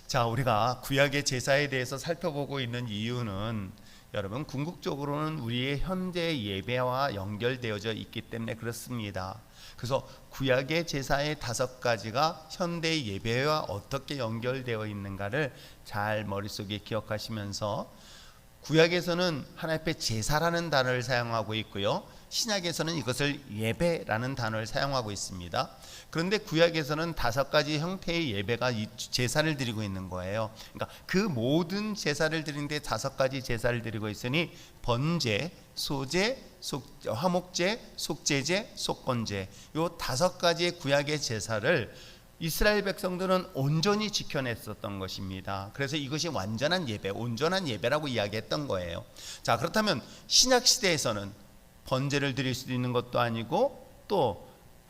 자, 우리가 구약의 제사에 대해서 살펴보고 있는 이유는 여러분 궁극적으로는 우리의 현대 예배와 연결되어져 있기 때문에 그렇습니다. 그래서 구약의 제사의 5가지가 현대 예배와 어떻게 연결되어 있는가를 잘 머릿속에 기억하시면서, 구약에서는 하나님 앞에 제사라는 단어를 사용하고 있고요, 신약에서는 이것을 예배라는 단어를 사용하고 있습니다. 그런데 구약에서는 5가지 형태의 예배가 이 제사를 드리고 있는 거예요. 그러니까 그 모든 제사를 드리는데 5가지 제사를 드리고 있으니 번제, 소제, 화목제, 속제제, 속건제, 요 5가지의 구약의 제사를 이스라엘 백성들은 온전히 지켜냈었던 것입니다. 그래서 이것이 완전한 예배, 온전한 예배라고 이야기했던 거예요. 자, 그렇다면 신약 시대에서는 번제를 드릴 수도 있는 것도 아니고, 또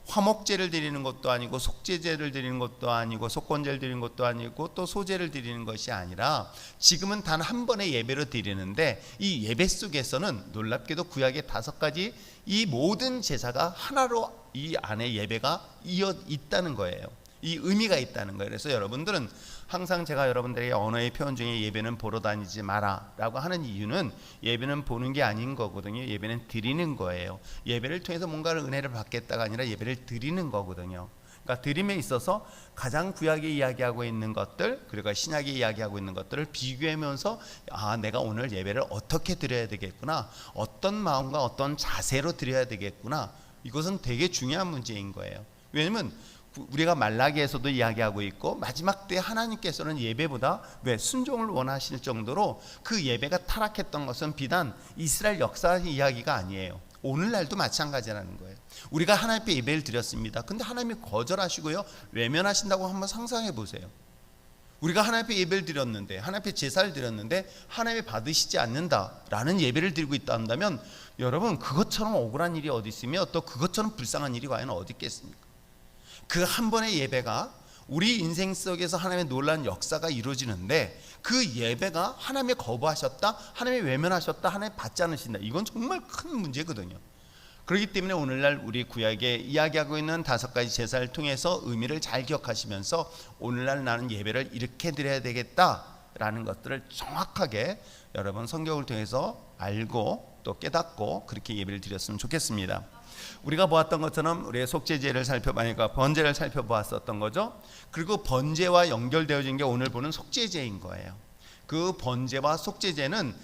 화목제를 드리는 것도 아니고, 속제제를 드리는 것도 아니고, 속건제를 드리는 것도 아니고, 또 소제를 드리는 것이 아니라 지금은 단 한 번의 예배로 드리는데, 이 예배 속에서는 놀랍게도 구약의 5가지 이 모든 제사가 하나로 이 안에 예배가 이어 있다는 거예요. 이 의미가 있다는 거예요. 그래서 여러분들은 항상 제가 여러분들에게 언어의 표현 중에 예배는 보러 다니지 마라 라고 하는 이유는 예배는 보는 게 아닌 거거든요. 예배는 드리는 거예요. 예배를 통해서 뭔가를 은혜를 받겠다가 아니라 예배를 드리는 거거든요. 그러니까 드림에 있어서 가장 구약이 이야기하고 있는 것들, 그리고 신약이 이야기하고 있는 것들을 비교하면서, 아, 내가 오늘 예배를 어떻게 드려야 되겠구나, 어떤 마음과 어떤 자세로 드려야 되겠구나, 이것은 되게 중요한 문제인 거예요. 왜냐하면 우리가 말라기에서도 이야기하고 있고, 마지막 때 하나님께서는 예배보다 순종을 원하실 정도로 그 예배가 타락했던 것은 비단 이스라엘 역사 이야기가 아니에요. 오늘날도 마찬가지라는 거예요. 우리가 하나님 앞에 예배를 드렸습니다. 근데 하나님이 거절하시고요, 외면하신다고 한번 상상해 보세요. 우리가 하나님 앞에 예배를 드렸는데, 하나님 앞에 제사를 드렸는데 하나님이 받으시지 않는다라는 예배를 드리고 있다 한다면, 여러분 그것처럼 억울한 일이 어디 있으며 또 그것처럼 불쌍한 일이 과연 어디 있겠습니까? 그 한 번의 예배가 우리 인생 속에서 하나님의 놀라운 역사가 이루어지는데, 그 예배가 하나님이 거부하셨다, 하나님이 외면하셨다, 하나님이 받지 않으신다, 이건 정말 큰 문제거든요. 그렇기 때문에 오늘날 우리 구약에 이야기하고 있는 5가지 제사를 통해서 의미를 잘 기억하시면서, 오늘날 나는 예배를 이렇게 드려야 되겠다라는 것들을 정확하게 여러분 성경을 통해서 알고 또 깨닫고 그렇게 예배를 드렸으면 좋겠습니다. 우리가 보았던 것처럼 우리의 속죄제를 살펴보니까 번제를 살펴보았었던 거죠. 그리고 번제와 연결되어진 게 오늘 보는 속죄제인 거예요. 그 번제와 속죄제는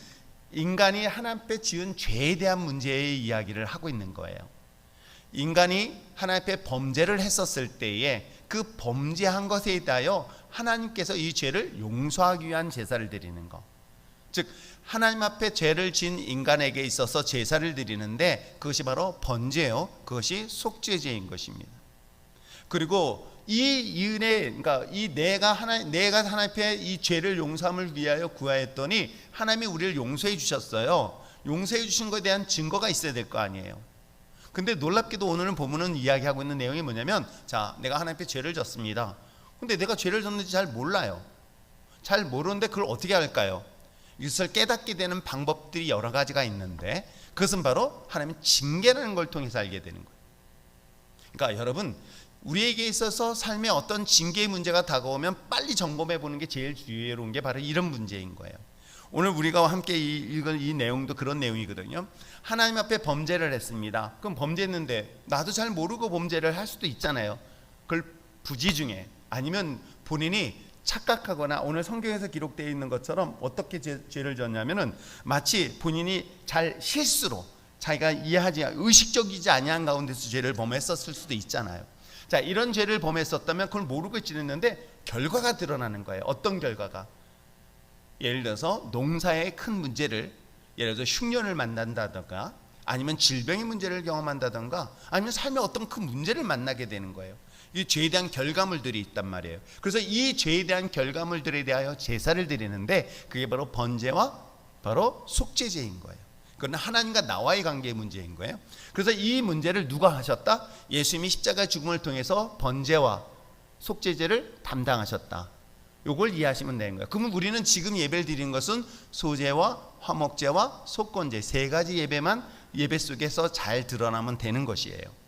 인간이 하나님 앞에 지은 죄에 대한 문제의 이야기를 하고 있는 거예요. 인간이 하나님 앞에 범죄를 했었을 때에 그 범죄한 것에 대하여 하나님께서 이 죄를 용서하기 위한 제사를 드리는 것, 즉 하나님 앞에 죄를 지은 인간에게 있어서 제사를 드리는데, 그것이 바로 번제요, 그것이 속죄제인 것입니다. 그리고 이 은혜, 그러니까 내가 하나님 앞에 이 죄를 용서함을 위하여 구하였더니 하나님이 우리를 용서해 주셨어요. 용서해 주신 것에 대한 증거가 있어야 될 거 아니에요. 근데 놀랍게도 오늘은 본문은 이야기하고 있는 내용이 뭐냐면, 자, 내가 하나님 앞에 죄를 졌습니다. 근데 내가 죄를 졌는지 잘 몰라요. 잘 모르는데 그걸 어떻게 할까요? 이것을 깨닫게 되는 방법들이 여러 가지가 있는데, 그것은 바로 하나님의 징계라는 걸 통해서 알게 되는 거예요. 그러니까 여러분, 우리에게 있어서 삶에 어떤 징계의 문제가 다가오면 빨리 점검해 보는 게 제일 지혜로운 게 바로 이런 문제인 거예요. 오늘 우리가 함께 읽은 이 내용도 그런 내용이거든요. 하나님 앞에 범죄를 했습니다. 그럼 범죄했는데 나도 잘 모르고 범죄를 할 수도 있잖아요. 그걸 부지 중에, 아니면 본인이 착각하거나, 오늘 성경에서 기록되어 있는 것처럼 어떻게 죄를 졌냐면은 마치 본인이 잘 실수로 자기가 이해하지, 의식적이지 아니한 가운데서 죄를 범했었을 수도 있잖아요. 자, 이런 죄를 범했었다면 그걸 모르고 지냈는데 결과가 드러나는 거예요. 어떤 결과가? 예를 들어서 농사의 큰 문제를, 예를 들어서 흉년을 만난다던가, 아니면 질병의 문제를 경험한다던가, 아니면 삶에 어떤 큰 문제를 만나게 되는 거예요. 이 죄에 대한 결과물들이 있단 말이에요. 그래서 이 죄에 대한 결과물들에 대하여 제사를 드리는데, 그게 바로 번제와 바로 속죄제인 거예요. 그건 하나님과 나와의 관계의 문제인 거예요. 그래서 이 문제를 누가 하셨다? 예수님이 십자가 죽음을 통해서 번제와 속죄제를 담당하셨다. 요걸 이해하시면 되는 거예요. 그러면 우리는 지금 예배를 드리는 것은 소제와 화목제와 속건제 3가지 예배만 예배 속에서 잘 드러나면 되는 것이에요.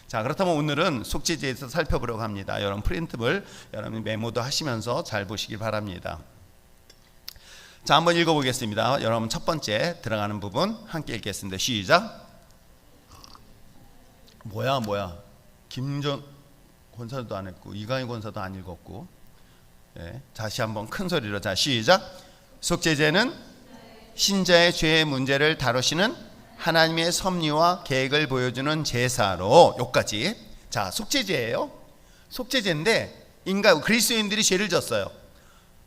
자, 그렇다면 오늘은 속죄제에서 살펴보려고 합니다. 여러분 프린트물 여러분 메모도 하시면서 잘 보시길 바랍니다. 자, 한번 읽어보겠습니다. 여러분 첫 번째 들어가는 부분 함께 읽겠습니다. 시작. 뭐야 김전 권사도 안 했고 이강희 권사도 안 읽었고. 네, 다시 한번 큰 소리로. 자, 시작. 속죄제는 신자의 죄의 문제를 다루시는 하나님의 섭리와 계획을 보여주는 제사로. 여기까지. 자, 속죄제예요. 속죄제인데 그리스도인들이 죄를 졌어요.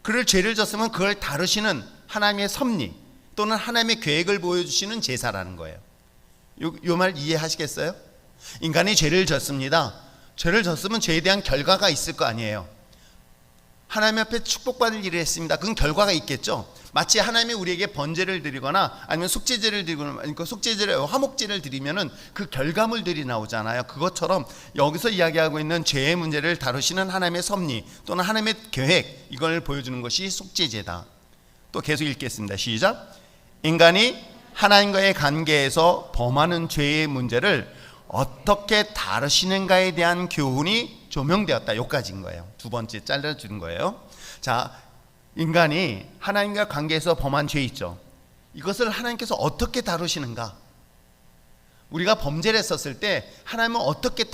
그를 죄를 졌으면 그걸 다루시는 하나님의 섭리 또는 하나님의 계획을 보여주시는 제사라는 거예요. 요 말 이해하시겠어요? 인간이 죄를 졌습니다. 죄를 졌으면 죄에 대한 결과가 있을 거 아니에요. 하나님 앞에 축복받을 일을 했습니다. 그건 결과가 있겠죠. 마치 하나님이 우리에게 번제를 드리거나 아니면 속죄제를 드리거나, 그러니까 속죄제를 화목제를 드리면은 그 결과물들이 나오잖아요. 그것처럼 여기서 이야기하고 있는 죄의 문제를 다루시는 하나님의 섭리 또는 하나님의 계획, 이걸 보여주는 것이 속죄제다. 또 계속 읽겠습니다. 시작. 인간이 하나님과의 관계에서 범하는 죄의 문제를 어떻게 다루시는가에 대한 교훈이 조명되었다. 여기까지인 거예요. 두 번째 잘라주는 거예요. 자, 인간이 하나님과 관계에서 범한 죄 있죠. 이것을 하나님께서 어떻게 다루시는가? 우리가 범죄를 했었을 때 하나님은 어떻게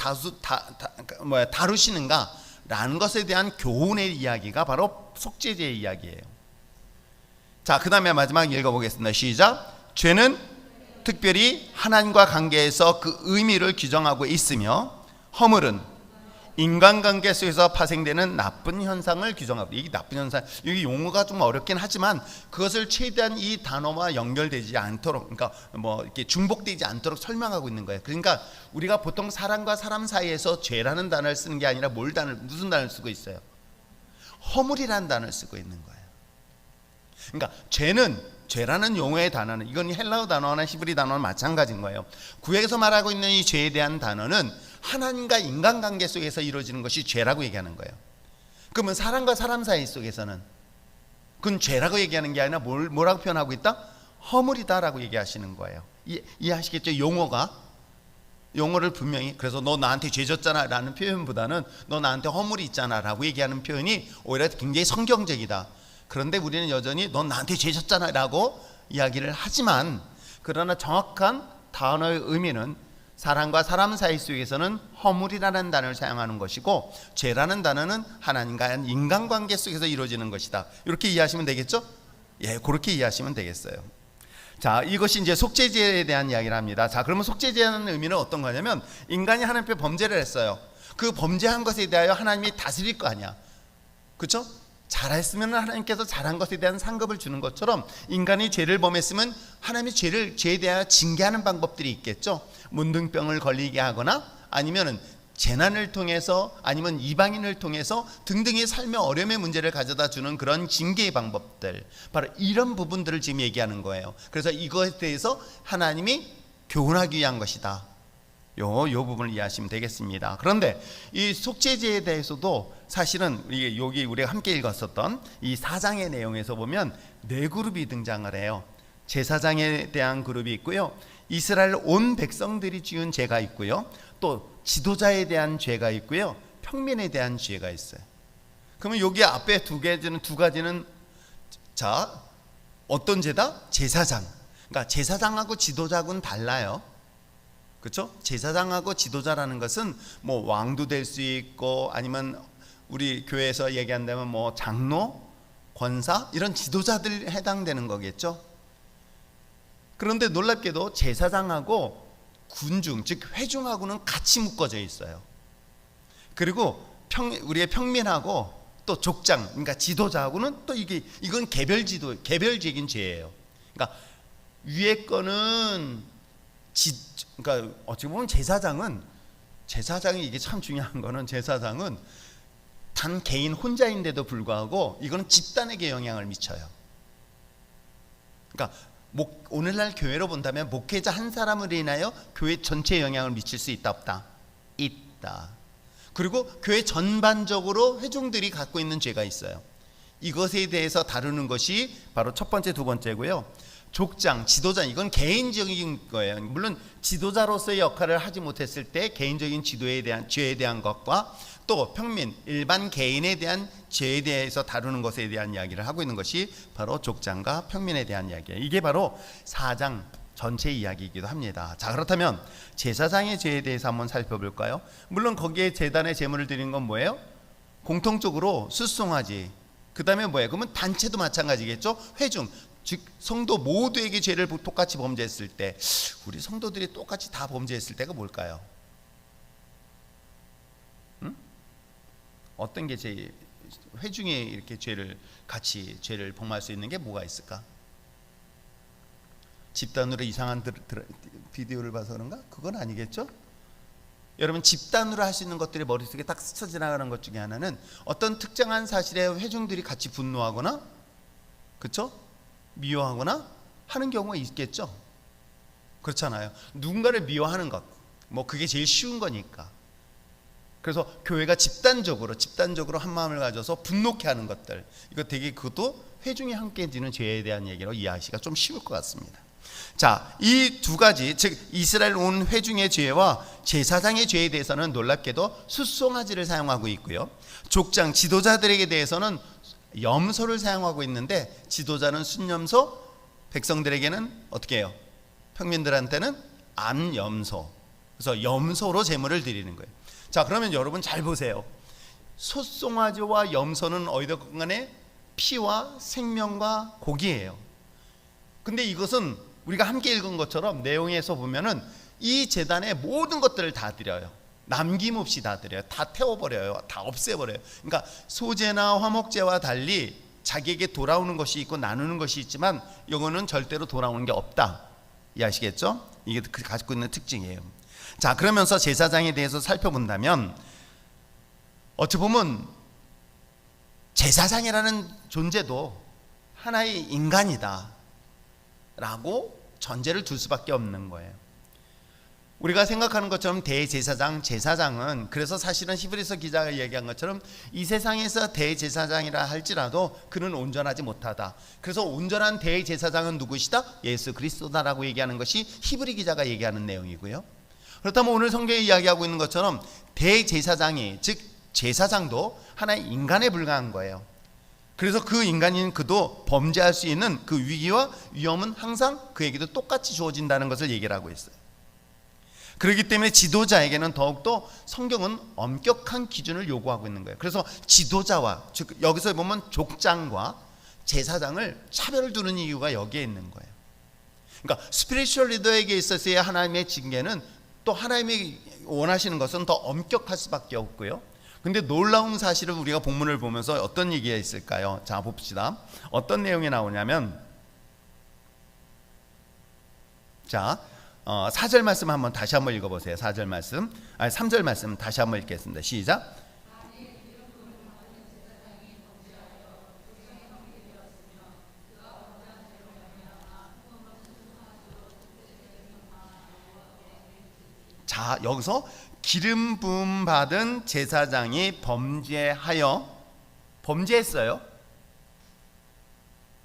다루시는가? 라는 것에 대한 교훈의 이야기가 바로 속죄제의 이야기예요. 자, 그 다음에 마지막 읽어보겠습니다. 시작. 죄는 특별히 하나님과 관계에서 그 의미를 규정하고 있으며 허물은 인간관계 속에서 파생되는 나쁜 현상을 규정하고. 이게 나쁜 현상, 이 용어가 좀 어렵긴 하지만 그것을 최대한 이 단어와 연결되지 않도록, 그러니까 뭐 이렇게 중복되지 않도록 설명하고 있는 거예요. 그러니까 우리가 보통 사람과 사람 사이에서 죄라는 단어를 쓰는 게 아니라 무슨 단어를 쓰고 있어요? 허물이라는 단어를 쓰고 있는 거예요. 그러니까 죄라는 용어의 단어는, 이건 헬라어 단어나 히브리 단어는 마찬가지인 거예요. 구약에서 말하고 있는 이 죄에 대한 단어는 하나님과 인간관계 속에서 이루어지는 것이 죄라고 얘기하는 거예요. 그러면 사람과 사람 사이 속에서는 그건 죄라고 얘기하는 게 아니라 뭐라고 표현하고 있다? 허물이다라고 얘기하시는 거예요. 이해하시겠죠? 용어를 분명히. 그래서 너 나한테 죄 졌잖아 라는 표현보다는 너 나한테 허물이 있잖아 라고 얘기하는 표현이 오히려 굉장히 성경적이다. 그런데 우리는 여전히 넌 나한테 죄 졌잖아 라고 이야기를 하지만, 그러나 정확한 단어의 의미는 사람과 사람 사이 속에서는 허물이라는 단어를 사용하는 것이고, 죄라는 단어는 하나님과 인간관계 속에서 이루어지는 것이다. 이렇게 이해하시면 되겠죠? 예, 그렇게 이해하시면 되겠어요. 자, 이것이 이제 속죄제에 대한 이야기를 합니다. 자, 그러면 속죄제라는 의미는 어떤 거냐면, 인간이 하나님 앞에 범죄를 했어요. 그 범죄한 것에 대하여 하나님이 다스릴 거 아니야. 그렇죠? 잘했으면 하나님께서 잘한 것에 대한 상급을 주는 것처럼, 인간이 죄를 범했으면 하나님이 죄에 대하여 징계하는 방법들이 있겠죠. 문둥병을 걸리게 하거나 아니면은 재난을 통해서 아니면 이방인을 통해서 등등의 삶의 어려움의 문제를 가져다 주는 그런 징계의 방법들, 바로 이런 부분들을 지금 얘기하는 거예요. 그래서 이것에 대해서 하나님이 교훈하기 위한 것이다. 요 부분을 이해하시면 되겠습니다. 그런데 이 속죄제에 대해서도 사실은 여기 우리가 함께 읽었었던 이 4장의 내용에서 보면 네 그룹이 등장을 해요. 제사장에 대한 그룹이 있고요, 이스라엘 온 백성들이 지은 죄가 있고요, 또 지도자에 대한 죄가 있고요, 평민에 대한 죄가 있어요. 그러면 여기 앞에 두 가지는 자, 어떤 죄다? 제사장. 그러니까 제사장하고 지도자하고는 달라요. 그렇죠? 제사장하고 지도자라는 것은 뭐 왕도 될 수 있고, 아니면 우리 교회에서 얘기한다면 뭐 장로, 권사, 이런 지도자들 해당되는 거겠죠. 그런데 놀랍게도 제사장하고 군중, 즉 회중하고는 같이 묶어져 있어요. 그리고 우리의 평민하고 또 족장, 그러니까 지도자하고는 또 이건 개별적인 죄예요. 그러니까 위에 거는 그러니까 어찌 보면 제사장이, 이게 참 중요한 거는, 제사장은 단 개인 혼자인데도 불구하고 이거는 집단에게 영향을 미쳐요. 그러니까 오늘날 교회로 본다면 목회자 한 사람으로 인하여 교회 전체에 영향을 미칠 수 있다 없다? 있다. 그리고 교회 전반적으로 회중들이 갖고 있는 죄가 있어요. 이것에 대해서 다루는 것이 바로 첫 번째, 두 번째고요. 족장, 지도자, 이건 개인적인 거예요. 물론 지도자로서의 역할을 하지 못했을 때 개인적인 지도에 대한 죄에 대한 것과 또 평민, 일반 개인에 대한 죄에 대해서 다루는 것에 대한 이야기를 하고 있는 것이 바로 족장과 평민에 대한 이야기예요. 이게 바로 4장 전체 이야기이기도 합니다. 자, 그렇다면 제사장의 죄에 대해서 한번 살펴볼까요? 물론 거기에 제단에 제물을 드리는 건 뭐예요? 공통적으로 숫송아지. 그 다음에 뭐예요? 그러면 단체도 마찬가지겠죠? 회중, 즉 성도 모두에게 죄를 똑같이 범죄했을 때, 우리 성도들이 똑같이 다 범죄했을 때가 뭘까요? 어떤 게 제일 회중에 이렇게 같이 죄를 범할 수 있는 게 뭐가 있을까? 집단으로 이상한 비디오를 봐서 그런가? 그건 아니겠죠? 여러분, 집단으로 할 수 있는 것들이 머릿속에 딱 스쳐 지나가는 것 중에 하나는 어떤 특정한 사실에 회중들이 같이 분노하거나, 그렇죠? 미워하거나 하는 경우가 있겠죠. 그렇잖아요. 누군가를 미워하는 것, 뭐 그게 제일 쉬운 거니까. 그래서 교회가 집단적으로 한 마음을 가져서 분노케 하는 것들, 이거 되게 그것도 회중이 함께 지는 죄에 대한 얘기로 이해하기가 좀 쉬울 것 같습니다. 자, 이 두 가지, 즉 이스라엘 온 회중의 죄와 제사장의 죄에 대해서는 놀랍게도 숫송아지를 사용하고 있고요, 족장, 지도자들에게 대해서는 염소를 사용하고 있는데, 지도자는 순염소, 백성들에게는 어떻게 해요? 평민들한테는 암염소. 그래서 염소로 제물을 드리는 거예요. 자, 그러면 여러분 잘 보세요. 숫송아지와 염소는 어디든 간에 피와 생명과 고기예요. 근데 이것은 우리가 함께 읽은 것처럼 내용에서 보면은 이 제단에 모든 것들을 다 드려요. 남김없이 다 드려요. 다 태워버려요. 다 없애버려요. 그러니까 소제나 화목제와 달리 자기에게 돌아오는 것이 있고 나누는 것이 있지만 이거는 절대로 돌아오는 게 없다. 이해하시겠죠? 이게 가지고 있는 특징이에요. 자, 그러면서 제사장에 대해서 살펴본다면, 어찌 보면 제사장이라는 존재도 하나의 인간이다 라고 전제를 둘 수밖에 없는 거예요. 우리가 생각하는 것처럼 대제사장, 제사장은, 그래서 사실은 히브리서 기자가 얘기한 것처럼 이 세상에서 대제사장이라 할지라도 그는 온전하지 못하다. 그래서 온전한 대제사장은 누구시다? 예수 그리스도다라고 얘기하는 것이 히브리 기자가 얘기하는 내용이고요. 그렇다면 오늘 성경에 이야기하고 있는 것처럼 대제사장이, 즉 제사장도 하나의 인간에 불과한 거예요. 그래서 그 인간인 그도 범죄할 수 있는 그 위기와 위험은 항상 그에게도 똑같이 주어진다는 것을 얘기를 하고 있어요. 그렇기 때문에 지도자에게는 더욱더 성경은 엄격한 기준을 요구하고 있는 거예요. 그래서 지도자와, 즉 여기서 보면 족장과 제사장을 차별을 두는 이유가 여기에 있는 거예요. 그러니까 스피리추얼 리더에게 있어서의 하나님의 징계는, 또 하나님이 원하시는 것은 더 엄격할 수밖에 없고요. 근데 놀라운 사실을 우리가 본문을 보면서 어떤 얘기가 있을까요? 자, 봅시다. 어떤 내용이 나오냐면, 자, 4절 말씀 한번 다시 한번 읽어보세요. 4절 말씀, 3절 말씀 다시 한번 읽겠습니다. 시작. 자, 여기서 기름 부음 받은 제사장이 범죄했어요.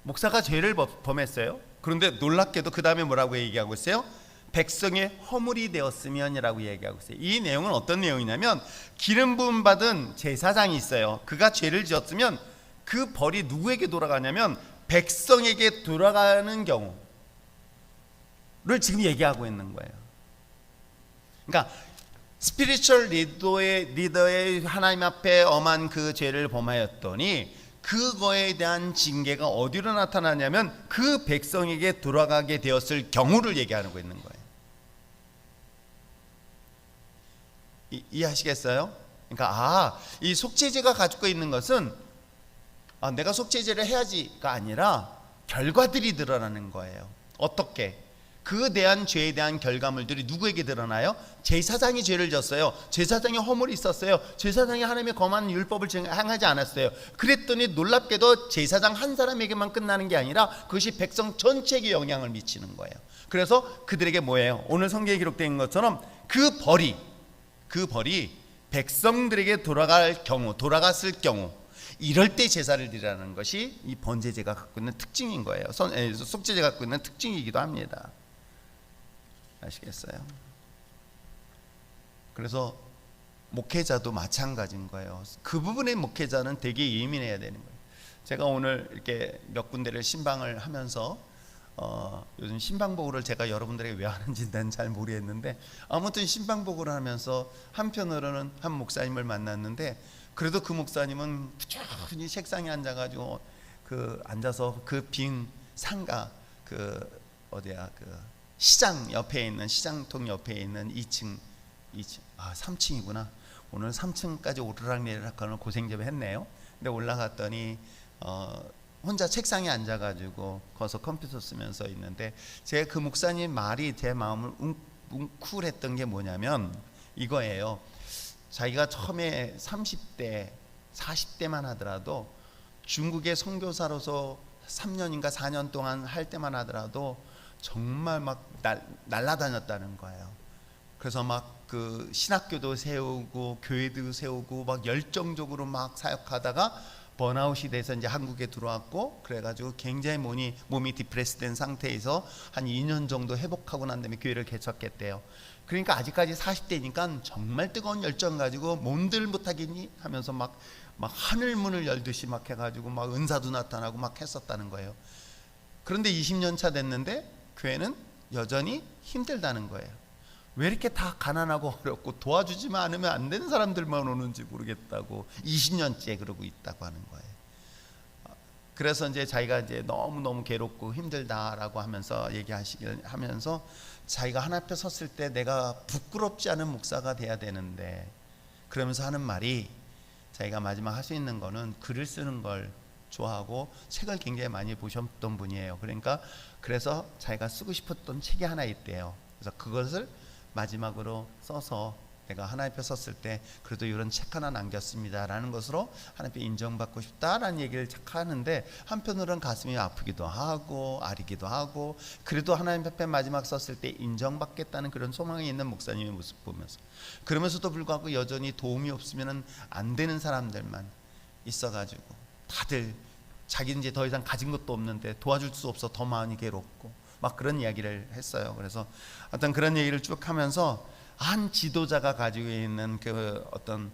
목사가 죄를 범했어요. 그런데 놀랍게도 그 다음에 뭐라고 얘기하고 있어요? 백성의 허물이 되었으면이라고 얘기하고 있어요. 이 내용은 어떤 내용이냐면, 기름 부음 받은 제사장이 있어요. 그가 죄를 지었으면 그 벌이 누구에게 돌아가냐면 백성에게 돌아가는 경우를 지금 얘기하고 있는 거예요. 그러니까 스피리추얼 리더의 하나님 앞에 엄한 그 죄를 범하였더니 그거에 대한 징계가 어디로 나타나냐면 그 백성에게 돌아가게 되었을 경우를 얘기하고 있는 거예요. 이해하시겠어요? 그러니까 이 속죄제가 가지고 있는 것은 내가 속죄제를 해야지가 아니라 결과들이 드러나는 거예요. 어떻게? 그에 대한 죄에 대한 결과물들이 누구에게 드러나요? 제사장이 죄를 졌어요. 제사장이 허물이 있었어요. 제사장이 하나님의 검한 율법을 행하지 않았어요. 그랬더니 놀랍게도 제사장 한 사람에게만 끝나는 게 아니라 그것이 백성 전체에게 영향을 미치는 거예요. 그래서 그들에게 뭐예요? 오늘 성경에 기록된 것처럼 그 벌이 백성들에게 돌아갔을 경우, 이럴 때 제사를 드리라는 것이 이 번제제가 갖고 있는 특징인 거예요. 속죄제가 갖고 있는 특징이기도 합니다. 아시겠어요? 그래서 목회자도 마찬가지인 거예요. 그 부분의 목회자는 되게 예민해야 되는 거예요. 제가 오늘 이렇게 몇 군데를 신방을 하면서 요즘 신방보고를 제가 여러분들에게 왜 하는지는 잘 모르겠는데, 아무튼 신방보고를 하면서 한편으로는 한 목사님을 만났는데, 그래도 그 목사님은 꾸준히 책상에 앉아가지고 앉아서 그 빈 상가 시장 옆에 있는 시장통 옆에 있는 2층 3층이구나. 오늘 3층까지 오르락내리락 하는 고생 좀 했네요. 근데 올라갔더니 혼자 책상에 앉아가지고 거기서 컴퓨터 쓰면서 있는데, 제가 그 목사님 말이 제 마음을 웅크했던 게 뭐냐면 이거예요. 자기가 처음에 30대 40대만 하더라도 중국의 선교사로서 3년인가 4년 동안 할 때만 하더라도 정말 막 날아다녔다는 거예요. 그래서 막 그 신학교도 세우고 교회도 세우고 막 열정적으로 막 사역하다가 번아웃이 돼서 이제 한국에 들어왔고, 그래가지고 굉장히 몸이 디프레스된 상태에서 한 2년 정도 회복하고 난 다음에 교회를 개척했대요. 그러니까 아직까지 40대니까 정말 뜨거운 열정 가지고 몸들 못하겠니 하면서 막 하늘문을 열듯이 막 해가지고 막 은사도 나타나고 막 했었다는 거예요. 그런데 20년 차 됐는데 교회는 여전히 힘들다는 거예요. 왜 이렇게 다 가난하고 어렵고 도와주지만 않으면 안 되는 사람들만 오는지 모르겠다고 20년째 그러고 있다고 하는 거예요. 그래서 이제 자기가 이제 너무 괴롭고 힘들다라고 하면서 하면서 자기가 하나님 앞에 섰을 때 내가 부끄럽지 않은 목사가 돼야 되는데, 그러면서 하는 말이, 자기가 마지막 할 수 있는 거는 글을 쓰는 걸 좋아하고 책을 굉장히 많이 보셨던 분이에요. 그래서 자기가 쓰고 싶었던 책이 하나 있대요. 그래서 그것을 마지막으로 써서 내가 하나님 앞에 섰을 때 그래도 이런 책 하나 남겼습니다 라는 것으로 하나님 앞에 인정받고 싶다라는 얘기를 하는데, 한편으로는 가슴이 아프기도 하고 아리기도 하고, 그래도 하나님 앞에 마지막 섰을 때 인정받겠다는 그런 소망이 있는 목사님의 모습 보면서, 그러면서도 불구하고 여전히 도움이 없으면 안 되는 사람들만 있어가지고 다들 자기는 이제 더 이상 가진 것도 없는데 도와줄 수 없어 더 마음이 괴롭고 막 그런 이야기를 했어요. 그래서 어떤 그런 얘기를 쭉 하면서 한 지도자가 가지고 있는 그 어떤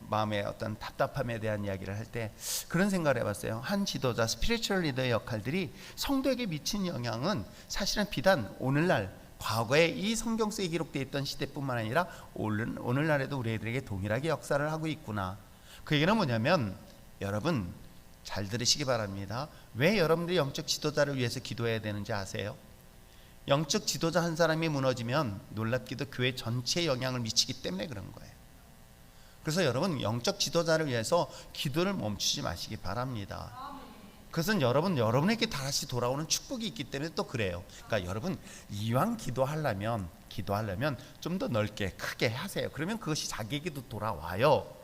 마음의 어떤 답답함에 대한 이야기를 할 때 그런 생각을 해봤어요. 한 지도자, 스피리추얼 리더의 역할들이 성도에게 미친 영향은 사실은 비단 오늘날, 과거에 이 성경 속에 기록되어 있던 시대뿐만 아니라 오늘날에도 우리들에게 동일하게 역사를 하고 있구나. 그 얘기는 뭐냐면, 여러분 잘 들으시기 바랍니다. 왜 여러분들이 영적 지도자를 위해서 기도해야 되는지 아세요? 영적 지도자 한 사람이 무너지면 놀랍게도 교회 전체에 영향을 미치기 때문에 그런 거예요. 그래서 여러분 영적 지도자를 위해서 기도를 멈추지 마시기 바랍니다. 그것은 여러분에게 다시 돌아오는 축복이 있기 때문에 또 그래요. 그러니까 여러분 이왕 기도하려면 좀 더 넓게 크게 하세요. 그러면 그것이 자기에게도 돌아와요.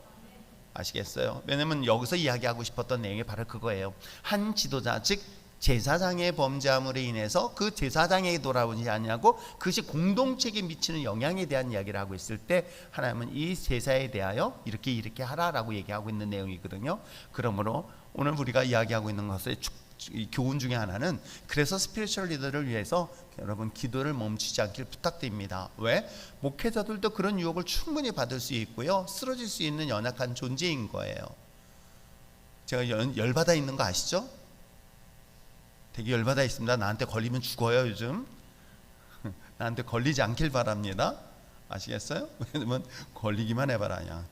아시겠어요? 왜냐면 여기서 이야기하고 싶었던 내용이 바로 그거예요. 한 지도자, 즉 제사장의 범죄함으로 인해서 그 제사장에게 돌아오지 않냐고, 그것이 공동체에 미치는 영향에 대한 이야기를 하고 있을 때 하나님은 이 제사에 대하여 이렇게 하라라고 얘기하고 있는 내용이거든요. 그러므로 오늘 우리가 이야기하고 있는 것의 교훈 중에 하나는, 그래서 스피리추얼 리더를 위해서 여러분 기도를 멈추지 않길 부탁드립니다. 왜? 목회자들도 그런 유혹을 충분히 받을 수 있고요, 쓰러질 수 있는 연약한 존재인 거예요. 제가 열받아 있는 거 아시죠? 되게 열받아 있습니다. 나한테 걸리면 죽어요 요즘. 나한테 걸리지 않길 바랍니다. 아시겠어요? 왜냐면 걸리기만 해봐라 그냥.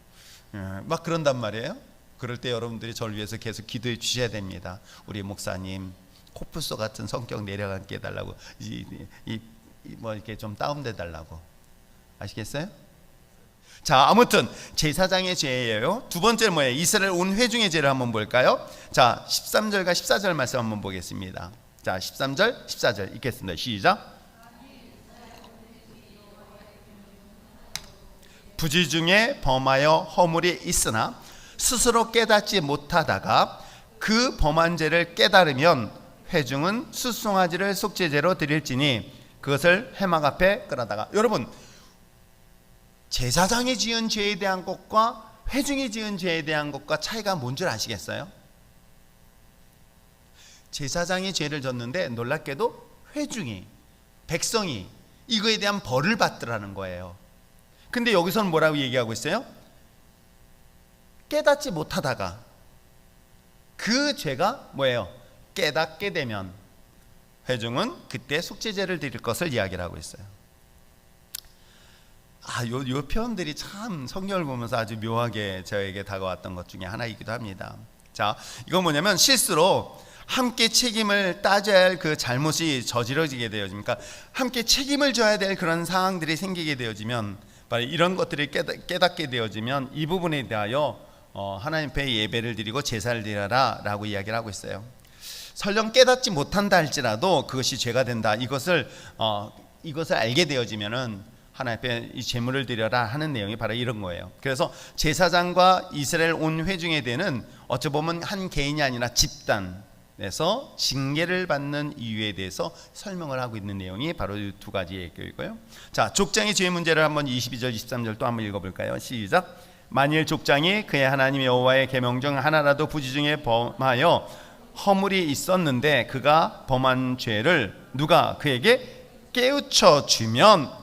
막 그런단 말이에요. 그럴 때 여러분들이 저를 위해서 계속 기도해 주셔야 됩니다. 우리 목사님 코뿔소 같은 성격 내려가게 해달라고, 뭐 이렇게 좀 다운돼 달라고. 아시겠어요? 자, 아무튼 제사장의 죄예요. 두 번째는 뭐예요? 이스라엘 온 회중의 죄를 한번 볼까요? 자, 13절과 14절 말씀 한번 보겠습니다. 자, 13절 14절 읽겠습니다. 시작. 부지 중에 범하여 허물이 있으나 스스로 깨닫지 못하다가 그 범한 죄를 깨달으면 회중은 수송아지를 속죄제로 드릴지니 그것을 회막 앞에 끌어다가. 여러분, 제사장이 지은 죄에 대한 것과 회중이 지은 죄에 대한 것과 차이가 뭔 줄 아시겠어요? 제사장이 죄를 졌는데 놀랍게도 회중이, 백성이 이거에 대한 벌을 받더라는 거예요. 근데 여기서는 뭐라고 얘기하고 있어요? 깨닫지 못하다가 그 죄가 뭐예요? 깨닫게 되면 회중은 그때 속죄제를 드릴 것을 이야기를 하고 있어요. 요 표현들이 참 성경을 보면서 아주 묘하게 저에게 다가왔던 것 중에 하나이기도 합니다. 자, 이건 뭐냐면 실수로 함께 책임을 따져야 할 그 잘못이 저지러지게 되어집니까? 함께 책임을 져야 될 그런 상황들이 생기게 되어지면, 바로 이런 것들을 깨닫게 되어지면 이 부분에 대하여 하나님 앞에 예배를 드리고 제사를 드려라 라고 이야기를 하고 있어요. 설령 깨닫지 못한다 할지라도 그것이 죄가 된다, 이것을 알게 되어지면은 하나님 앞에 이 제물을 드려라 하는 내용이 바로 이런 거예요. 그래서 제사장과 이스라엘 온 회중에 대한 어찌 보면 한 개인이 아니라 집단에서 징계를 받는 이유에 대해서 설명을 하고 있는 내용이 바로 이 두 가지 얘기고요. 자, 족장의 죄 문제를 한번 22절 23절 또 한번 읽어볼까요? 시작. 만일 족장이 그의 하나님 여호와의 계명 중 하나라도 부지 중에 범하여 허물이 있었는데 그가 범한 죄를 누가 그에게 깨우쳐 주면,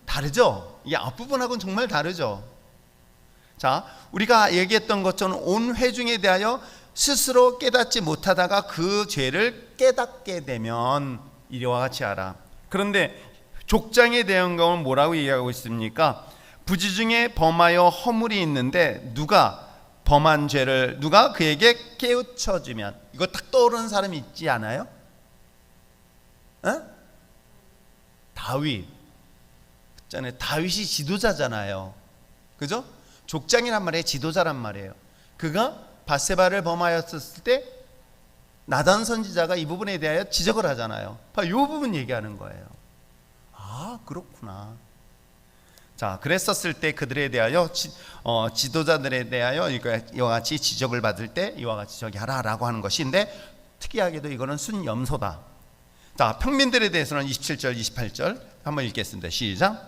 다르죠? 이 앞부분하고는 정말 다르죠. 자, 우리가 얘기했던 것처럼 온 회중에 대하여 스스로 깨닫지 못하다가 그 죄를 깨닫게 되면 이와 같이 하라. 그런데 족장에 대한 경우는 뭐라고 얘기하고 있습니까? 부지 중에 범하여 허물이 있는데 누가 범한 죄를 누가 그에게 깨우쳐 주면, 이거 딱 떠오르는 사람이 있지 않아요? 다윗. 있잖아요. 다윗이 지도자잖아요. 그죠? 족장이란 말이에요. 지도자란 말이에요. 그가 밧세바를 범하였을 때 나단 선지자가 이 부분에 대하여 지적을 하잖아요. 바로 이 부분 얘기하는 거예요. 그렇구나. 자, 그랬었을 때 그들에 대하여 지도자들에 대하여 이와 같이 지적을 받을 때 이와 같이 저기 하라라고 하는 것인데, 특이하게도 이거는 순염소다. 자, 평민들에 대해서는 27절 28절 한번 읽겠습니다. 시작.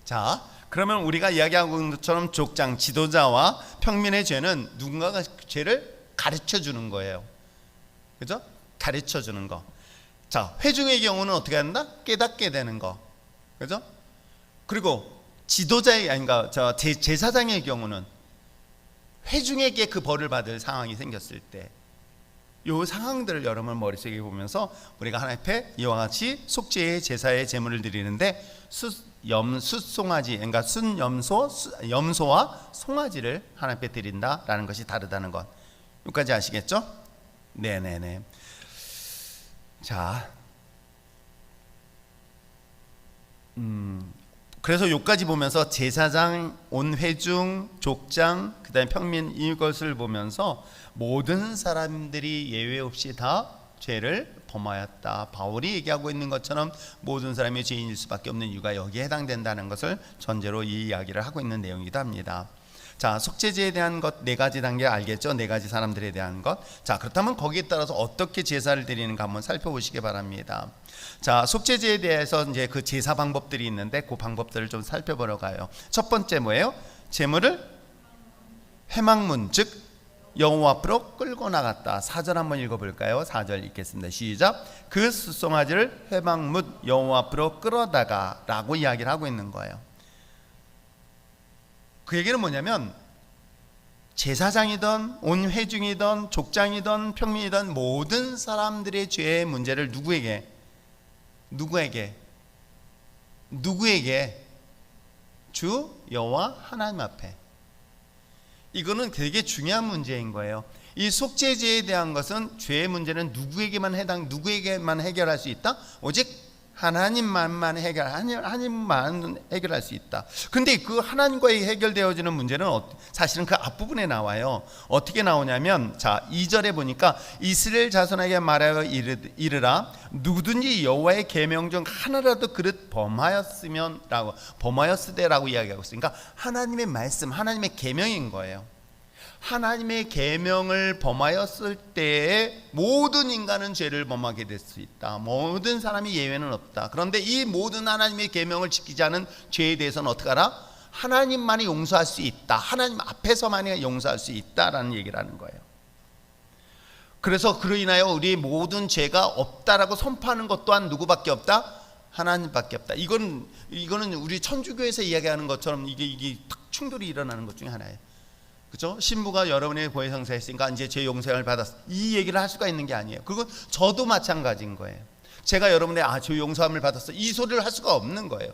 자, 그러면 우리가 이야기하고 있는 것처럼 족장, 지도자와 평민의 죄는 누군가가 죄를 가르쳐 주는 거예요. 그죠? 가르쳐 주는 거. 자, 회중의 경우는 어떻게 한다? 깨닫게 되는 거. 그죠? 그리고 지도자의, 그러니까 제사장의 경우는 회중에게 그 벌을 받을 상황이 생겼을 때, 이 상황들을 여러분 머릿속에 보면서 우리가 하나님 앞에 이와 같이 속죄의 제사의 제물을 드리는데 숫송아지, 그러니까 염소와 송아지를 하나님 앞에 드린다라는 것이 다르다는 것, 여기까지 아시겠죠? 네네네. 자, 그래서 여기까지 보면서 제사장, 온 회중, 족장, 그 다음에 평민, 이것을 보면서 모든 사람들이 예외 없이 다 죄를 범하였다. 바울이 얘기하고 있는 것처럼 모든 사람이 죄인일 수밖에 없는 이유가 여기에 해당된다는 것을 전제로 이 이야기를 하고 있는 내용이기도 합니다. 자, 속죄제에 대한 것 네 가지 단계 알겠죠? 네 가지 사람들에 대한 것. 자, 그렇다면 거기에 따라서 어떻게 제사를 드리는가 한번 살펴보시기 바랍니다. 자, 속죄제에 대해서 이제 그 제사 방법들이 있는데 그 방법들을 좀 살펴보러 가요. 첫 번째 뭐예요? 제물을 회막문, 즉 여호와 앞으로 끌고 나갔다. 4절 한번 읽어볼까요? 4절 읽겠습니다. 시작. 그 숫송아지를 회막문 여호와 앞으로 끌어다가 라고 이야기를 하고 있는 거예요. 그 얘기는 뭐냐면 제사장이든 온 회중이든 족장이든 평민이든 모든 사람들의 죄의 문제를 누구에게 주 여호와 하나님 앞에, 이거는 되게 중요한 문제인 거예요. 이 속죄제에 대한 것은 죄의 문제는 누구에게만 해결할 수 있다? 오직 하나님만 해결할 수 있다. 근데 그 하나님과의 해결되어지는 문제는 사실은 그 앞부분에 나와요. 어떻게 나오냐면, 자 2절에 보니까 이스라엘 자손에게 말하여 이르라 누구든지 여호와의 계명 중 하나라도 그릇 범하였으되라고 이야기하고 있어요. 그러니까 하나님의 말씀, 하나님의 계명인 거예요. 하나님의 계명을 범하였을 때에 모든 인간은 죄를 범하게 될 수 있다. 모든 사람이 예외는 없다. 그런데 이 모든 하나님의 계명을 지키지 않은 죄에 대해서는 어떻게 하라? 하나님만이 용서할 수 있다. 하나님 앞에서만이 용서할 수 있다라는 얘기를 하는 거예요. 그래서 그로 인하여 우리 모든 죄가 없다라고 선포하는 것 또한 누구밖에 없다? 하나님밖에 없다. 이거는 우리 천주교에서 이야기하는 것처럼 이게 딱 충돌이 일어나는 것 중에 하나예요. 그렇죠? 신부가 여러분의 보혜성사 했으니까 이제 죄 용서를 받았어. 이 얘기를 할 수가 있는 게 아니에요. 그리고 저도 마찬가지인 거예요. 제가 여러분의 죄 용서함을 받았어. 이 소리를 할 수가 없는 거예요.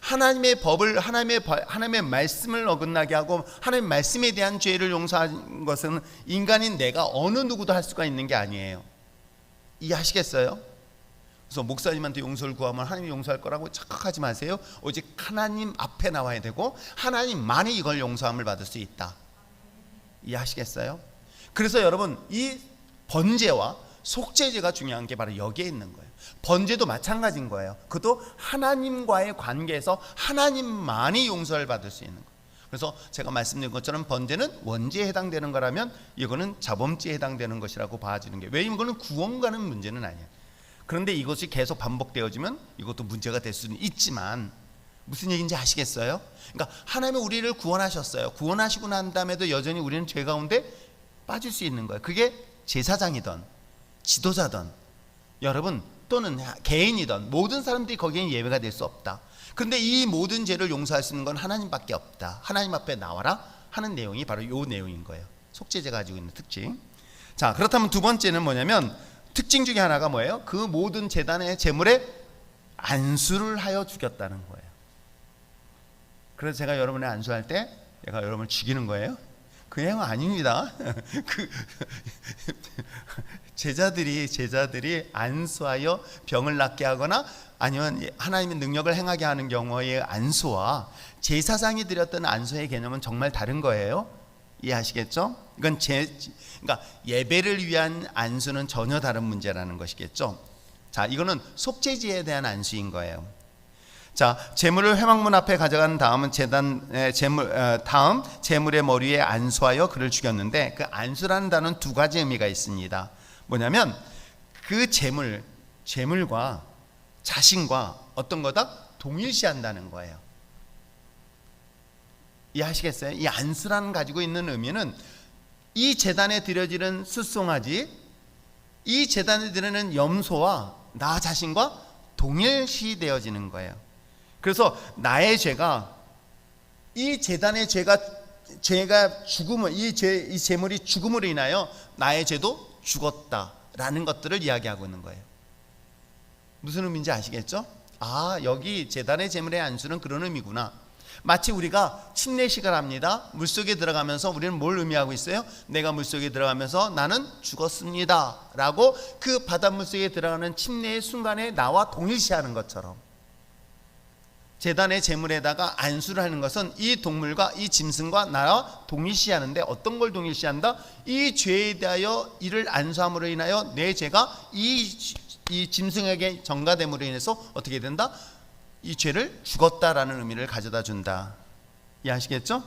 하나님의 법을 하나님의 말씀을 어긋나게 하고 하나님의 말씀에 대한 죄를 용서한 것은 인간인 내가 어느 누구도 할 수가 있는 게 아니에요. 이해하시겠어요? 그래서 목사님한테 용서를 구하면 하나님이 용서할 거라고 착각하지 마세요. 오직 하나님 앞에 나와야 되고 하나님만이 이걸 용서함을 받을 수 있다. 이해하시겠어요? 그래서 여러분 이 번제와 속죄제가 중요한 게 바로 여기에 있는 거예요. 번제도 마찬가지인 거예요. 그것도 하나님과의 관계에서 하나님만이 용서를 받을 수 있는 거예요. 그래서 제가 말씀드린 것처럼 번제는 원죄에 해당되는 거라면 이거는 자범죄에 해당되는 것이라고 봐주는 게, 왜냐하면 이거는 구원과는 문제는 아니에요. 그런데 이것이 계속 반복되어지면 이것도 문제가 될 수는 있지만, 무슨 얘기인지 아시겠어요? 그러니까 하나님이 우리를 구원하셨어요. 구원하시고 난 다음에도 여전히 우리는 죄 가운데 빠질 수 있는 거예요. 그게 제사장이든 지도자든 여러분 또는 개인이든 모든 사람들이 거기에 예외가 될 수 없다. 그런데 이 모든 죄를 용서할 수 있는 건 하나님밖에 없다. 하나님 앞에 나와라 하는 내용이 바로 이 내용인 거예요. 속죄제가 가지고 있는 특징. 자, 그렇다면 두 번째는 뭐냐면, 특징 중에 하나가 뭐예요? 그 모든 제단의 제물에 안수를 하여 죽였다는 거예요. 그래서 제가 여러분의 안수할 때 제가 여러분을 죽이는 거예요? 그냥 아닙니다. 제자들이 안수하여 병을 낫게 하거나 아니면 하나님의 능력을 행하게 하는 경우의 안수와 제사장이 드렸던 안수의 개념은 정말 다른 거예요. 이해하시겠죠? 이건 그러니까 예배를 위한 안수는 전혀 다른 문제라는 것이겠죠. 자, 이거는 속죄제에 대한 안수인 거예요. 자, 제물을 회막문 앞에 가져간 다음은 제물의 머리에 안수하여 그를 죽였는데, 그 안수라는 단어는 두 가지 의미가 있습니다. 뭐냐면 그 제물과 자신과 어떤 거다? 동일시한다는 거예요. 이해하시겠어요? 이 안수라는 가지고 있는 의미는 이 제단에 드려지는 수송아지, 이 제단에 드리는 염소와 나 자신과 동일시되어지는 거예요. 그래서 나의 죄가, 이 제단의 죄가 죽음을, 이 제물이 죽음으로 인하여 나의 죄도 죽었다라는 것들을 이야기하고 있는 거예요. 무슨 의미인지 아시겠죠? 아, 여기 제단의 제물의 안수는 그런 의미구나. 마치 우리가 침례식을 합니다. 물속에 들어가면서 우리는 뭘 의미하고 있어요? 내가 물속에 들어가면서 나는 죽었습니다 라고 그 바닷물 속에 들어가는 침례의 순간에 나와 동일시하는 것처럼, 제단의 제물에다가 안수를 하는 것은 이 동물과 이 짐승과 나와 동일시하는데, 어떤 걸 동일시한다? 이 죄에 대하여 이를 안수함으로 인하여 내 죄가 이 짐승에게 전가됨으로 인해서 어떻게 된다? 이 죄를 죽었다라는 의미를 가져다 준다. 이해하시겠죠?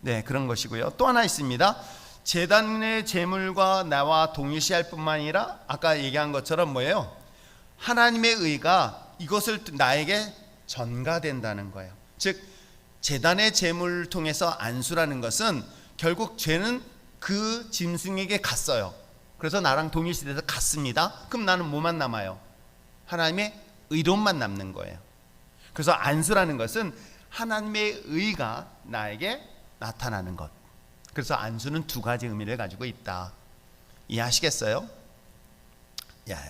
네, 그런 것이고요. 또 하나 있습니다. 제단의 제물과 나와 동일시할 뿐만 아니라 아까 얘기한 것처럼 뭐예요? 하나님의 의가 이것을 나에게 전가된다는 거예요. 즉 제단의 제물을 통해서 안수라는 것은 결국 죄는 그 짐승에게 갔어요. 그래서 나랑 동일시돼서 갔습니다. 그럼 나는 뭐만 남아요? 하나님의 의로움만 남는 거예요. 그래서 안수라는 것은 하나님의 의가 나에게 나타나는 것. 그래서 안수는 두 가지 의미를 가지고 있다. 이해하시겠어요?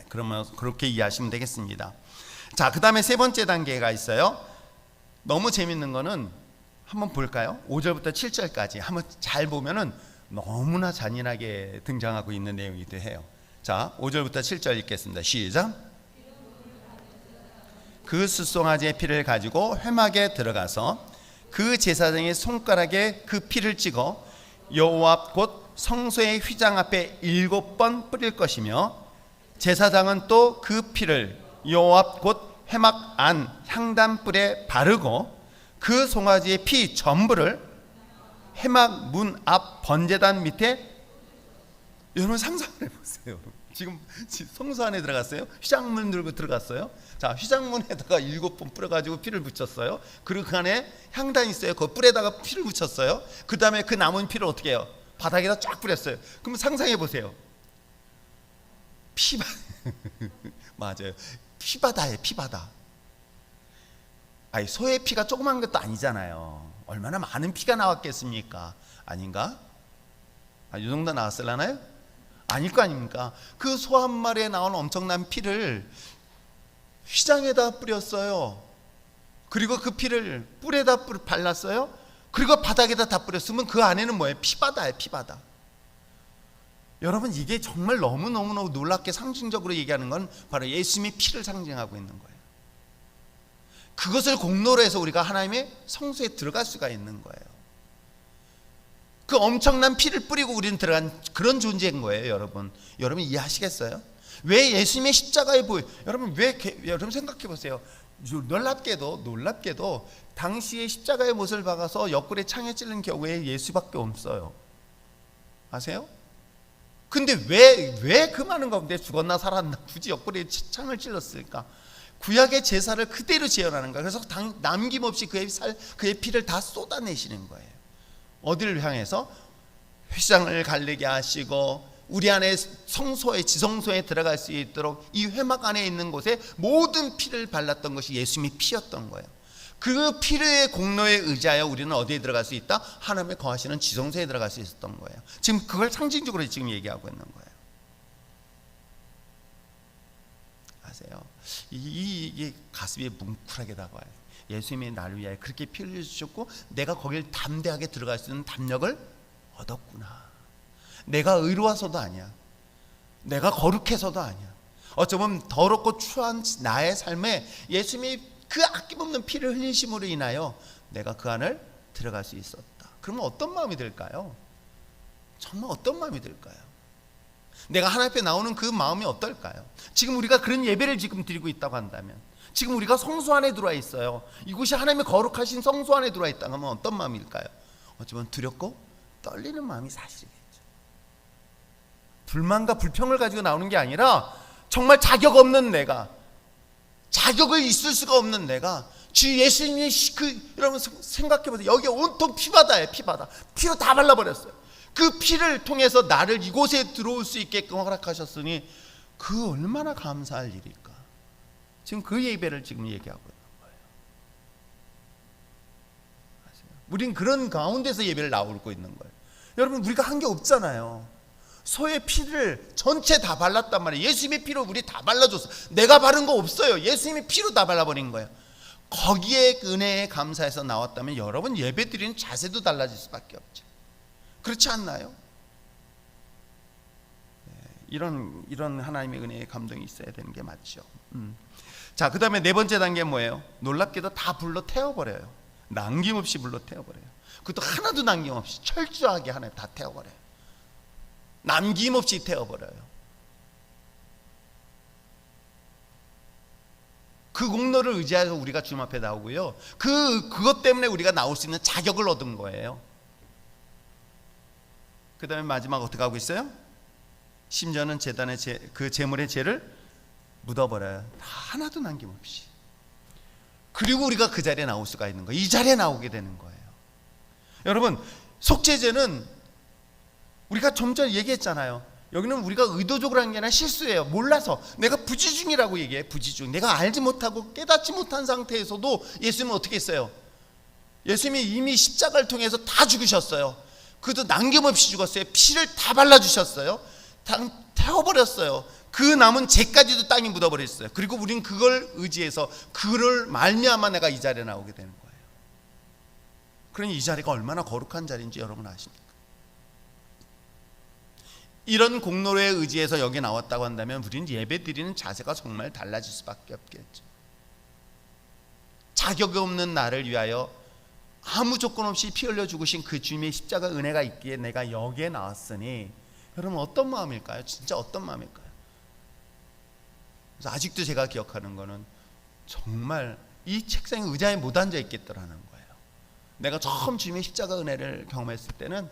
그러면 그렇게 이해하시면 되겠습니다. 자, 그 다음에 세 번째 단계가 있어요. 너무 재밌는 거는 한번 볼까요? 5절부터 7절까지 한번 잘 보면은 너무나 잔인하게 등장하고 있는 내용이기도 해요. 자, 5절부터 7절 읽겠습니다. 시작. 그 숫송아지의 피를 가지고 회막에 들어가서 그 제사장의 손가락에 그 피를 찍어 여호와 앞 곧 성소의 휘장 앞에 7번 뿌릴 것이며 제사장은 또 그 피를 여호와 앞 곧 회막 안 향단불에 바르고 그 송아지의 피 전부를 회막 문 앞 번제단 밑에, 여러분 상상을 해보세요. 지금 성소 안에 들어갔어요. 휘장문 들고 들어갔어요. 자, 휘장문에다가 7번 뿌려가지고 피를 묻혔어요. 그리고 그 안에 향단이 있어요. 그 뿔에다가 피를 묻혔어요. 그 다음에 그 남은 피를 어떻게 해요? 바닥에다 쫙 뿌렸어요. 그럼 상상해 보세요. 피바 맞아요. 피바다예요. 피바다. 아니, 소의 피가 조그만 것도 아니잖아요. 얼마나 많은 피가 나왔겠습니까? 아닌가? 이 정도 나왔을라나요? 아닐 거 아닙니까? 그 소 한 마리에 나온 엄청난 피를 휘장에다 뿌렸어요. 그리고 그 피를 뿔에다 발랐어요. 그리고 바닥에다 다 뿌렸으면 그 안에는 뭐예요? 피바다예요. 피바다. 여러분, 이게 정말 너무너무 놀랍게 상징적으로 얘기하는 건 바로 예수님의 피를 상징하고 있는 거예요. 그것을 공로로 해서 우리가 하나님의 성소에 들어갈 수가 있는 거예요. 그 엄청난 피를 뿌리고 우리는 들어간 그런 존재인 거예요. 여러분 이해하시겠어요? 왜 예수님의 십자가에 보여? 여러분 생각해 보세요. 놀랍게도 당시에 십자가의 못을 박아서 옆구리에 창에 찔른 경우에 예수밖에 없어요. 아세요? 근데 왜 그 많은 가운데 죽었나 살았나 굳이 옆구리에 창을 찔렀을까? 구약의 제사를 그대로 재현하는 거예요. 그래서 남김없이 그의 피를 다 쏟아내시는 거예요. 어디를 향해서? 휘장을 갈리게 하시고 우리 안에 성소에, 지성소에 들어갈 수 있도록 이 회막 안에 있는 곳에 모든 피를 발랐던 것이 예수님의 피였던 거예요. 그 피의 공로에 의지하여 우리는 어디에 들어갈 수 있다? 하나님의 거하시는 지성소에 들어갈 수 있었던 거예요. 지금 그걸 상징적으로 지금 얘기하고 있는 거예요. 아세요? 이게 가슴에 뭉클하게 다가와요. 예수님이 나를 위하여 그렇게 피 흘려주셨고 내가 거길 담대하게 들어갈 수 있는 담력을 얻었구나. 내가 의로워서도 아니야. 내가 거룩해서도 아니야. 어쩌면 더럽고 추한 나의 삶에 예수님이 그 아낌없는 피를 흘리심으로 인하여 내가 그 안을 들어갈 수 있었다. 그러면 어떤 마음이 들까요? 정말 어떤 마음이 들까요? 내가 하나님 앞에 나오는 그 마음이 어떨까요? 지금 우리가 그런 예배를 지금 드리고 있다고 한다면, 지금 우리가 성소 안에 들어와 있어요. 이곳이 하나님의 거룩하신 성소 안에 들어와 있다고 하면 어떤 마음일까요? 어쩌면 두렵고 떨리는 마음이 사실이겠죠. 불만과 불평을 가지고 나오는 게 아니라 정말 자격 없는 내가, 자격을 있을 수가 없는 내가 주 예수님의 여러분 생각해보세요. 여기 온통 피바다예요. 피바다. 피로 다 발라버렸어요. 그 피를 통해서 나를 이곳에 들어올 수 있게끔 허락하셨으니 그 얼마나 감사할 일일까. 지금 그 예배를 지금 얘기하고 있는 거예요. 우린 그런 가운데서 예배를 나오고 있는 거예요. 여러분, 우리가 한 게 없잖아요. 소의 피를 전체 다 발랐단 말이에요. 예수님의 피로 우리 다 발라줬어. 내가 바른 거 없어요. 예수님의 피로 다 발라버린 거예요. 거기에 은혜에 감사해서 나왔다면 여러분 예배 드리는 자세도 달라질 수밖에 없죠. 그렇지 않나요? 이런 하나님의 은혜의 감동이 있어야 되는 게 맞죠. 자, 그 다음에 네 번째 단계는 뭐예요? 놀랍게도 다 불로 태워버려요. 남김없이 불로 태워버려요. 그것도 하나도 남김없이 철저하게 하나님 다 태워버려요. 남김없이 태워버려요. 그 공로를 의지해서 우리가 주님 앞에 나오고요. 그것 때문에 우리가 나올 수 있는 자격을 얻은 거예요. 그 다음에 마지막 어떻게 하고 있어요? 심지어는 제단의 그 제물의 죄를 묻어버려요. 하나도 남김없이. 그리고 우리가 그 자리에 나올 수가 있는 거예요. 이 자리에 나오게 되는 거예요. 여러분, 속죄제는 우리가 좀 전에 얘기했잖아요. 여기는 우리가 의도적으로 한 게 아니라 실수예요. 몰라서. 내가 부지중이라고 얘기해. 부지중. 내가 알지 못하고 깨닫지 못한 상태에서도 예수님은 어떻게 했어요? 예수님이 이미 십자가를 통해서 다 죽으셨어요. 그도 남김없이 죽었어요. 피를 다 발라주셨어요. 태워버렸어요. 그 남은 죄까지도 땅에 묻어버렸어요. 그리고 우린 그걸 의지해서 그를 말미암아 내가 이 자리에 나오게 되는 거예요. 그러니 이 자리가 얼마나 거룩한 자리인지 여러분 아십니까? 이런 공로에 의지해서 여기 나왔다고 한다면 우리는 예배 드리는 자세가 정말 달라질 수밖에 없겠죠. 자격 없는 나를 위하여 아무 조건 없이 피 흘려 죽으신 그 주님의 십자가 은혜가 있기에 내가 여기에 나왔으니, 여러분 어떤 마음일까요? 진짜 어떤 마음일까요? 그래서 아직도 제가 기억하는 거는 정말 이 책상에 의자에 못 앉아 있겠더라는 거예요. 내가 처음 주님의 십자가 은혜를 경험했을 때는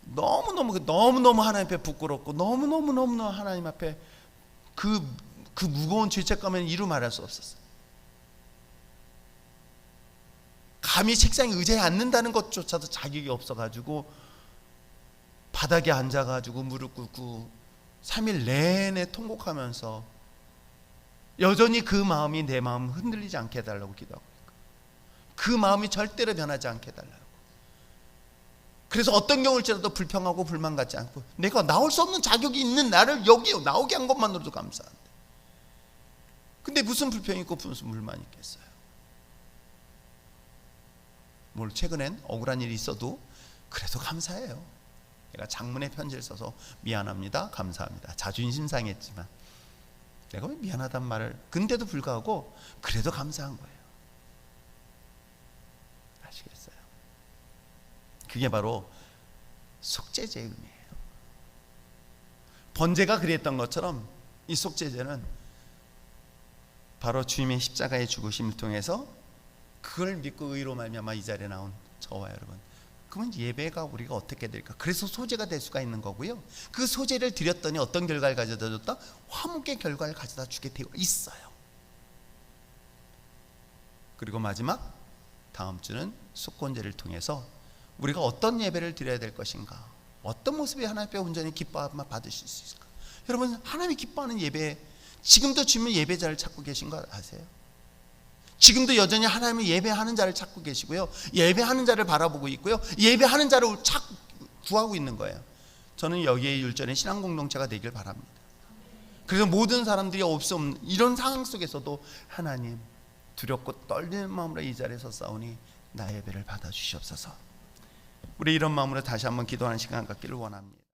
너무너무 하나님 앞에 부끄럽고 너무너무 하나님 앞에 그 무거운 죄책감은 이루 말할 수 없었어요. 감히 책상에 의자에 앉는다는 것조차도 자격이 없어가지고 바닥에 앉아가지고 무릎 꿇고 3일 내내 통곡하면서 여전히 그 마음이 내 마음 흔들리지 않게 해달라고 기도하고 있고, 그 마음이 절대로 변하지 않게 해달라고. 그래서 어떤 경우일지라도 불평하고 불만 갖지 않고 내가 나올 수 없는 자격이 있는 나를 여기 나오게 한 것만으로도 감사한데, 근데 무슨 불평이 있고 무슨 불만이 있겠어요? 뭘 최근엔 억울한 일이 있어도 그래도 감사해요. 내가 장문의 편지를 써서 미안합니다, 감사합니다, 자존심 상했지만 내가 왜 미안하단 말을, 근데도 불구하고 그래도 감사한 거예요. 아시겠어요? 그게 바로 속죄제의 의미예요. 번제가 그랬던 것처럼 이 속죄제는 바로 주님의 십자가의 죽으심을 통해서 그걸 믿고 의로 말미암아 이 자리에 나온 저와 여러분, 그러면 예배가 우리가 어떻게 될까? 그래서 소제가 될 수가 있는 거고요. 그 소제를 드렸더니 어떤 결과를 가져다 줬다? 화목의 결과를 가져다 주게 되어 있어요. 그리고 마지막 다음 주는 속건제를 통해서 우리가 어떤 예배를 드려야 될 것인가, 어떤 모습이 하나님 앞에 온전히 기뻐함을 받으실 수 있을까? 여러분, 하나님이 기뻐하는 예배, 지금도 주님은 예배자를 찾고 계신 거 아세요? 지금도 여전히 하나님을 예배하는 자를 찾고 계시고요, 예배하는 자를 바라보고 있고요, 예배하는 자를 구하고 있는 거예요. 저는 여기에 율전의 신앙 공동체가 되길 바랍니다. 그래서 모든 사람들이 없음 이런 상황 속에서도 하나님, 두렵고 떨리는 마음으로 이 자리에 섰사오니 나의 예배를 받아주시옵소서. 우리 이런 마음으로 다시 한번 기도하는 시간 갖기를 원합니다.